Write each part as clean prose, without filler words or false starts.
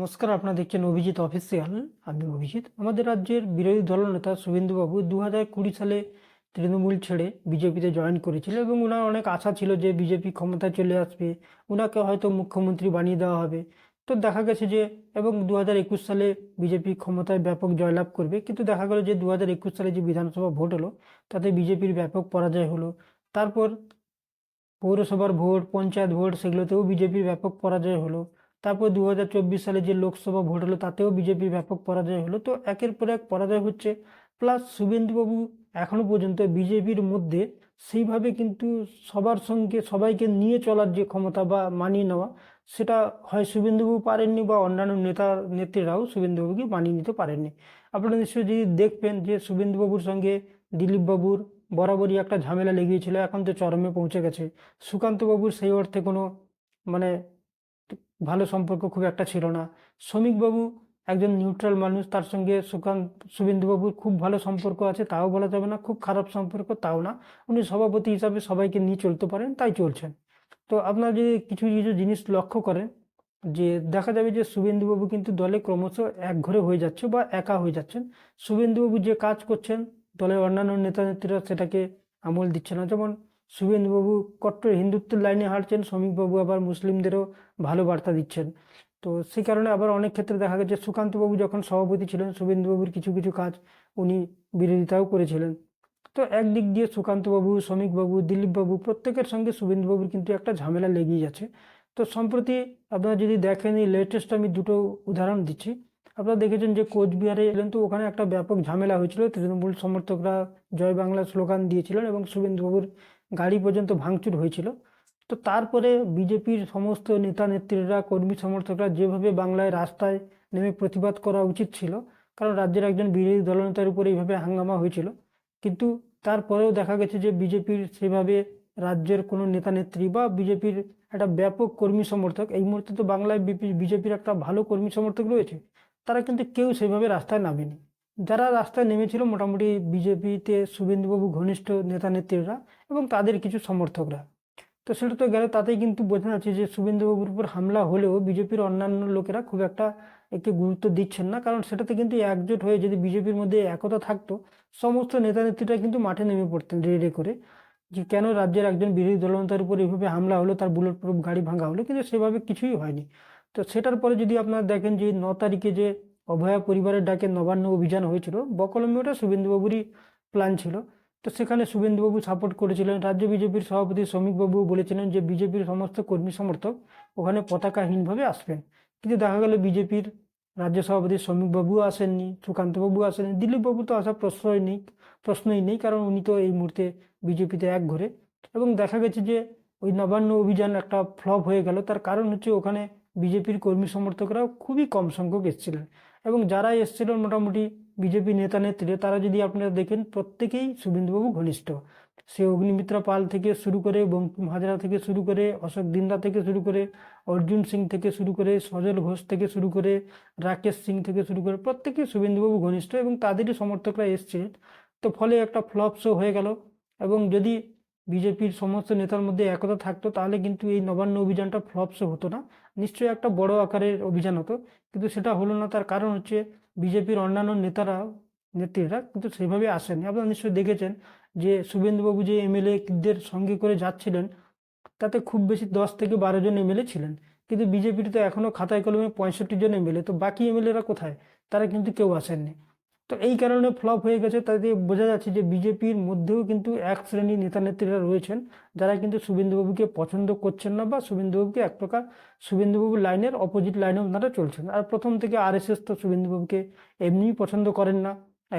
নমস্কার, আপনারা দেখছেন অভিজিৎ অফিসিয়াল। আমি অভিজিৎ। আমাদের রাজ্যের বিরোধী দলনেতা শুভেন্দুবাবু 2020 সালে তৃণমূল ছেড়ে বিজেপিতে জয়েন করেছিল এবং ওনার অনেক আশা ছিল যে বিজেপি ক্ষমতায় চলে আসবে, ওনাকে হয়তো মুখ্যমন্ত্রী বানিয়ে দেওয়া হবে। তো দেখা গেছে যে এবং 2021 সালে বিজেপি ক্ষমতায় ব্যাপক জয়লাভ করবে, কিন্তু দেখা গেল যে 2021 সালে যে বিধানসভা ভোট হলো তাতে বিজেপির ব্যাপক পরাজয় হলো। তারপর পৌরসভার ভোট, পঞ্চায়েত ভোট, সেগুলোতেও বিজেপির ব্যাপক পরাজয় হলো। তারপর 2024 সালে যে লোকসভা ভোট হলো তাতেও বিজেপির ব্যাপক পরাজয় হলো। তো একের পর এক পরাজয় হচ্ছে। প্লাস শুভেন্দুবাবু এখনো পর্যন্ত বিজেপির মধ্যে সেইভাবে কিন্তু সবার সঙ্গে সবাইকে নিয়ে চলার যে ক্ষমতা বা মানিয়ে নেওয়া, সেটা হয় শুভেন্দুবাবু পারেননি বা অন্যান্য নেতা নেত্রীরাও শুভেন্দুবাবুকে মানিয়ে নিতে পারেননি। আপনারা নিশ্চয়ই যদি দেখবেন যে শুভেন্দুবাবুর সঙ্গে দিলীপ বাবুর বরাবরই একটা ঝামেলা লেগেছিল, এখন তো চরমে পৌঁছে গেছে। সুকান্তবাবুর সেই অর্থে কোনো মানে ভালো সম্পর্ক খুব একটা ছিল না। শ্রমিকবাবু একজন নিউট্রাল মানুষ, তার সঙ্গে শুভেন্দুবাবুর খুব ভালো সম্পর্ক আছে তাও বলা যাবে না, খুব খারাপ সম্পর্ক তাও না। উনি সভাপতি হিসাবে সবাইকে নিয়ে চলতে পারেন, তাই চলছেন। তো আপনারা যদি কিছু কিছু জিনিস লক্ষ্য করেন, যে দেখা যাবে যে শুভেন্দুবাবু কিন্তু দলে ক্রমশ একঘরে হয়ে যাচ্ছে বা একা হয়ে যাচ্ছেন। শুভেন্দুবাবু যে কাজ করছেন, দলের অন্যান্য নেতা নেত্রীরা সেটাকে আমল দিচ্ছে না। যেমন শুভেন্দুবাবু কট্টর হিন্দুত্বের লাইনে হাঁটছেন, শ্রমিকবাবু আবার মুসলিমদেরও ভালো বার্তা দিচ্ছেন। তো সেই কারণে আবার অনেক ক্ষেত্রে দেখা গেছে সুকান্তবাবু যখন সভাপতি ছিলেন, শুভেন্দুবাবুর কিছু কিছু কাজ উনি বিরোধিতাও করেছিলেন। তো একদিক দিয়ে সুকান্তবাবু, শ্রমিকবাবু, দিলীপবাবু প্রত্যেকের সঙ্গে শুভেন্দুবাবুর কিন্তু একটা ঝামেলা লেগেই আছে। তো সম্প্রতি আপনারা যদি দেখেন, এই লেটেস্ট আমি দুটো উদাহরণ দিচ্ছি। আপনারা দেখেছেন যে কোচবিহারে এলেন, তো ওখানে একটা ব্যাপক ঝামেলা হয়েছিল। তৃণমূল সমর্থকরা জয় বাংলা স্লোগান দিয়েছিলেন এবং শুভেন্দুবাবুর গাড়ি পর্যন্ত ভাঙচুর হয়েছিল। তো তারপরে বিজেপির সমস্ত নেতা নেত্রীরা, কর্মী সমর্থকরা যেভাবে বাংলায় রাস্তায় নেমে প্রতিবাদ করা উচিত ছিল, কারণ রাজ্যের একজন বিরোধী দলনেতার উপরে এইভাবে হাঙ্গামা হয়েছিল, কিন্তু তারপরেও দেখা গেছে যে বিজেপির সেভাবে রাজ্যের কোনো নেতা নেত্রী বা বিজেপির একটা ব্যাপক কর্মী সমর্থক, এই মুহূর্তে তো বাংলায় বিজেপির একটা ভালো কর্মী সমর্থক রয়েছে, তারা কিন্তু কেউ সেভাবে রাস্তায় নামেনি। যারা রাস্তায় নেমেছিল মোটামুটি বিজেপিতে শুভেন্দুবাবু ঘনিষ্ঠ নেতা নেত্রীরা এবং তাদের কিছু সমর্থকরা। তো সেটা তো গেল, তাতেই কিন্তু বোঝা যাচ্ছে যে শুভেন্দুবাবুর উপর হামলা হলেও বিজেপির অন্যান্য লোকেরা খুব একটা একে গুরুত্ব দিচ্ছেন না, কারণ সেটাতে কিন্তু একজোট হয়ে যদি বিজেপির মধ্যে একতা থাকতো, সমস্ত নেতা নেত্রীরা কিন্তু মাঠে নেমে পড়তেন রে রে করে, যে কেন রাজ্যের একজন বিরোধী দলনেতার উপর এইভাবে হামলা হলো, তার বুলেট প্রুফ গাড়ি ভাঙা হলো, কিন্তু সেভাবে কিছুই হয়নি। তো সেটার পরে যদি আপনারা দেখেন যে 9 তারিখে যে অভয়া পরিবারের ডাকে নবান্ন অভিযান হয়েছিল, বকলমে ওটা শুভেন্দুবাবুরই প্ল্যান ছিল। তো সেখানে শুভেন্দুবাবু সাপোর্ট করেছিলেন। রাজ্য বিজেপির সভাপতি শ্রমিকবাবু বলেছিলেন যে বিজেপির সমস্ত কর্মী সমর্থক ওখানে পতাকাহীনভাবে আসবেন, কিন্তু দেখা গেল বিজেপির রাজ্য সভাপতি শ্রমিকবাবু আসেননি, সুকান্তবাবু আসেননি, দিলীপবাবু তো আসার প্রশ্নই নেই, কারণ উনি তো এই মুহূর্তে বিজেপিতে এক ঘরে। এবং দেখা গেছে যে ওই নবান্ন অভিযান একটা ফ্লপ হয়ে গেল, তার কারণ হচ্ছে ওখানে বিজেপির কর্মী সমর্থকরা খুবই কম সংখ্যক এসেছিলেন, এবং যারা এসেছিলেন মোটামুটি বিজেপি নেতা নেত্রী, তারা যদি আপনারা দেখেন প্রত্যেকেই শুভেন্দুবাবু ঘনিষ্ঠ। সে অগ্নিমিত্রা পাল থেকে শুরু করে, বঙ্কিম হাজরা থেকে শুরু করে, অশোক দিন্দা থেকে শুরু করে, অর্জুন সিং থেকে শুরু করে, সজল ঘোষ থেকে শুরু করে, রাকেশ সিং থেকে শুরু করে, প্রত্যেকেই শুভেন্দুবাবু ঘনিষ্ঠ এবং তাদেরই সমর্থকরা এসছিলেন। তো ফলে একটা ফ্লপ শো হয়ে গেল। এবং যদি বিজেপির সমস্ত নেতার মধ্যে একতা থাকতো তাহলে কিন্তু এই নবান্ন অভিযানটা ফ্লপ শো হতো না, নিশ্চয়ই একটা বড় আকারের অভিযান হতো। কিন্তু সেটা হলো না, তার কারণ হচ্ছে বিজেপির অন্যান্য নেতারা নেত্রীরা কিন্তু সেভাবে আসেনি। আপনারা নিশ্চয়ই দেখেছেন যে শুভেন্দুবাবু যে এমএলএদের সঙ্গে করে যাচ্ছিলেন, তাতে খুব বেশি 10 থেকে 12 জন এমএলএ ছিলেন, কিন্তু বিজেপির তো এখনো খাতায় কলমে 65 জন এমএলএ, তো বাকি এমএলএরা কোথায়? তারা কিন্তু কেউ আসেননি। তো এই কারণে ফ্লপ হয়ে গেছে। তাতে বোঝা যাচ্ছে যে বিজেপির মধ্যেও কিন্তু এক শ্রেণীর নেতা নেত্রীরা রয়েছেন যারা কিন্তু শুভেন্দুবাবুকে পছন্দ করছেন না, বা শুভেন্দুবাবুকে এক প্রকার শুভেন্দুবাবুর লাইনের অপোজিট লাইনে ওনারা চলছেন। আর প্রথম থেকে আরএসএস তো শুভেন্দুবাবুকে এমনিই পছন্দ করেন না,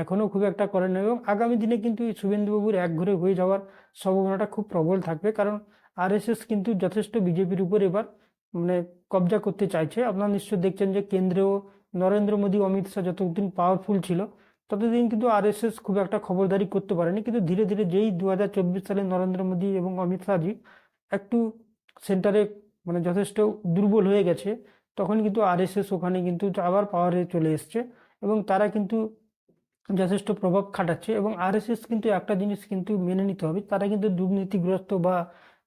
এখনো খুব একটা করেন না, এবং আগামী দিনে কিন্তু এই শুভেন্দুবাবুর একঘরে হয়ে যাওয়ার সম্ভাবনাটা খুব প্রবল থাকবে, কারণ আরএসএস কিন্তু যথেষ্ট বিজেপির উপর এবার মানে কবজা করতে চাইছে। আপনারা নিশ্চয় দেখছেন যে কেন্দ্রেও নরেন্দ্র মোদী, অমিত শাহ যতদিন পাওয়ারফুল ছিল ততদিন কিন্তু আরএসএস খুব একটা খবরদারি করতে পারেনি, কিন্তু ধীরে ধীরে যেই 2024 সালে নরেন্দ্র মোদী এবং অমিত শাহজি একটু সেন্টারে যথেষ্ট দুর্বল হয়ে গেছে, তখন কিন্তু আরএসএস ওখানে কিন্তু আবার পাওয়ারে চলে এসছে এবং তারা কিন্তু যথেষ্ট প্রভাব খাটাচ্ছে। এবং আরএসএস কিন্তু একটা জিনিস কিন্তু মেনে নিতে হবে, তারা কিন্তু দুর্নীতিগ্রস্ত বা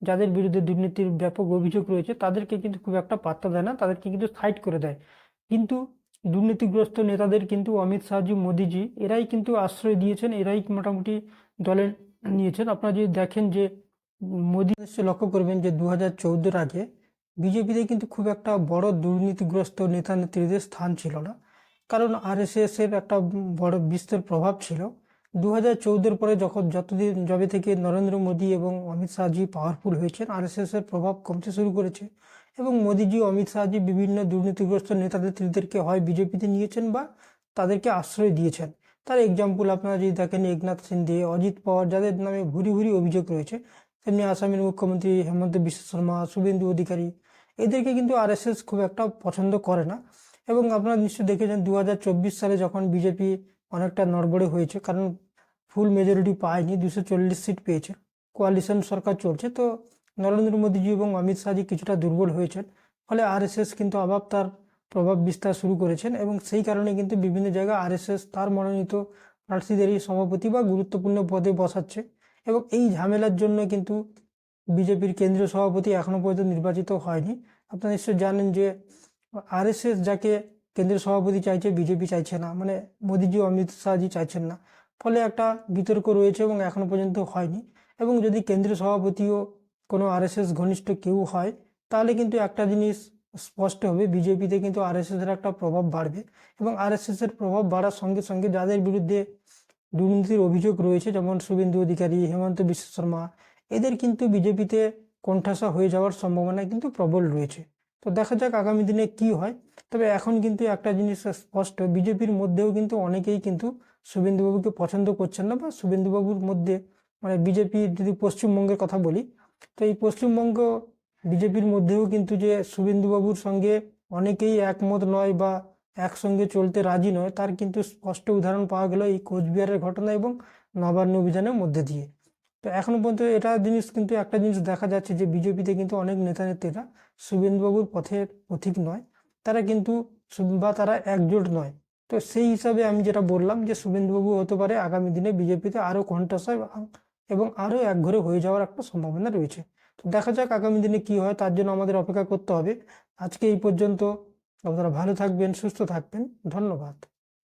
যাদের বিরুদ্ধে দুর্নীতির ব্যাপক অভিযোগ রয়েছে তাদেরকে কিন্তু খুব একটা পাত্তা দেয় না, তাদেরকে কিন্তু সাইড করে দেয়। কিন্তু দুর্নীতিগ্রস্ত নেতাদের কিন্তু অমিত শাহজি, মোদিজি এরাই কিন্তু আশ্রয় দিয়েছেন, এরাই মোটামুটি দলে নিয়েছেন। আপনারা যদি দেখেন যে মোদি নিশ্চয়ই লক্ষ্য করবেন যে 2014-এর আগে বিজেপিতে কিন্তু খুব একটা বড় দুর্নীতিগ্রস্ত নেতা নেত্রীদের স্থান ছিল না, কারণ আরএসএস এর একটা বড় বিস্তর প্রভাব ছিল। 2014-এর পরে যবে থেকে নরেন্দ্র মোদী এবং অমিত শাহজি পাওয়ারফুল হয়েছেন, আরএসএস এর প্রভাব কমতে শুরু করেছে এবং মোদিজি, অমিত শাহজি বিভিন্ন দুর্নীতিগ্রস্ত নেতা নেত্রীদেরকে হয় বিজেপিতে নিয়েছেন বা তাদেরকে আশ্রয় দিয়েছেন। তার এক্সাম্পল আপনারা যদি দেখেন, একনাথ শিন্দে, অজিত পাওয়ার, যাদের নামে ভুরি ভুরি অভিযোগ রয়েছে, তেমনি আসামের মুখ্যমন্ত্রী হেমন্ত বিশ্ব শর্মা, শুভেন্দু অধিকারী, এদেরকে কিন্তু আরএসএস খুব একটা পছন্দ করে না। এবং আপনারা নিশ্চয়ই দেখেছেন 2024 সালে যখন বিজেপি অনেকটা নড়বড়ে হয়েছে, কারণ ফুল মেজরিটি পায়নি, 240 সিট পেয়েছে, কোয়ালিশন সরকার চলছে, তো নরেন্দ্র মোদীজি এবং অমিত শাহজি কিছুটা দুর্বল হয়েছেন, ফলে আরএসএস কিন্তু আবার তার প্রভাব বিস্তার শুরু করেছেন এবং সেই কারণে কিন্তু বিভিন্ন জায়গায় আরএসএস তার মনোনীত প্রার্থীদেরই সভাপতি বা গুরুত্বপূর্ণ পদে বসাচ্ছে। এবং এই ঝামেলার জন্য কিন্তু বিজেপির কেন্দ্রীয় সভাপতি এখনো পর্যন্ত নির্বাচিত হয়নি। আপনারা নিশ্চয়ই জানেন যে আরএসএস যাকে কেন্দ্রীয় সভাপতি চাইছে, বিজেপি চাইছে না, মানে মোদিজি, অমিত শাহজি চাইছেন না, ফলে একটা বিতর্ক রয়েছে এবং এখনো পর্যন্ত হয়নি। এবং যদি কেন্দ্রীয় সভাপতিও কোনো আরএসএস ঘনিষ্ঠ কেউ হয়, তাহলে কিন্তু একটা জিনিস স্পষ্ট হবে, বিজেপিতে কিন্তু আরএসএস এর একটা প্রভাব বাড়বে এবং আরএসএস এর প্রভাব বাড়ার সঙ্গে সঙ্গে যাদের বিরুদ্ধে দুর্নীতির অভিযোগ রয়েছে, যেমন শুভেন্দু অধিকারী, হেমন্ত বিশ্ব শর্মা, এদের কিন্তু বিজেপিতে কোণঠাসা হয়ে যাওয়ার সম্ভাবনা কিন্তু প্রবল রয়েছে। তো দেখা যাক আগামী দিনে কি হয়। তবে এখন কিন্তু একটা জিনিস স্পষ্ট, বিজেপির মধ্যেও কিন্তু অনেকেই কিন্তু শুভেন্দুবাবুকে পছন্দ করছেন না, বা শুভেন্দুবাবুর মধ্যে, মানে বিজেপি যদি পশ্চিমবঙ্গের কথা বলি, তো এই পশ্চিমবঙ্গ বিজেপির মধ্যেও কিন্তু যে শুভেন্দুবাবুর সঙ্গে অনেকেই একমত নয় বা একসঙ্গে চলতে রাজি নয়, তার কিন্তু স্পষ্ট উদাহরণ পাওয়া গেল এই কোচবিহারের ঘটনা এবং নবান্ন অভিযানের মধ্যে দিয়ে। তো এখনো পর্যন্ত একটা জিনিস দেখা যাচ্ছে যে বিজেপিতে কিন্তু অনেক নেতা নেত্রীরা শুভেন্দুবাবুর পথের পথিক নয়, তারা কিন্তু বা তারা একজোট নয়। তো সেই হিসাবে আমি যেটা বললাম যে শুভেন্দুবাবু হতে পারে আগামী দিনে বিজেপিতে আরো কোণঠাসা এবং আরো একঘরে হয়ে যাওয়ার একটা সম্ভাবনা রয়েছে। তো দেখা যাক আগামী দিনে কি হয়, তার জন্য আমাদের অপেক্ষা করতে হবে। আজকে এই পর্যন্ত। আপনারা ভালো থাকবেন, সুস্থ থাকবেন, ধন্যবাদ।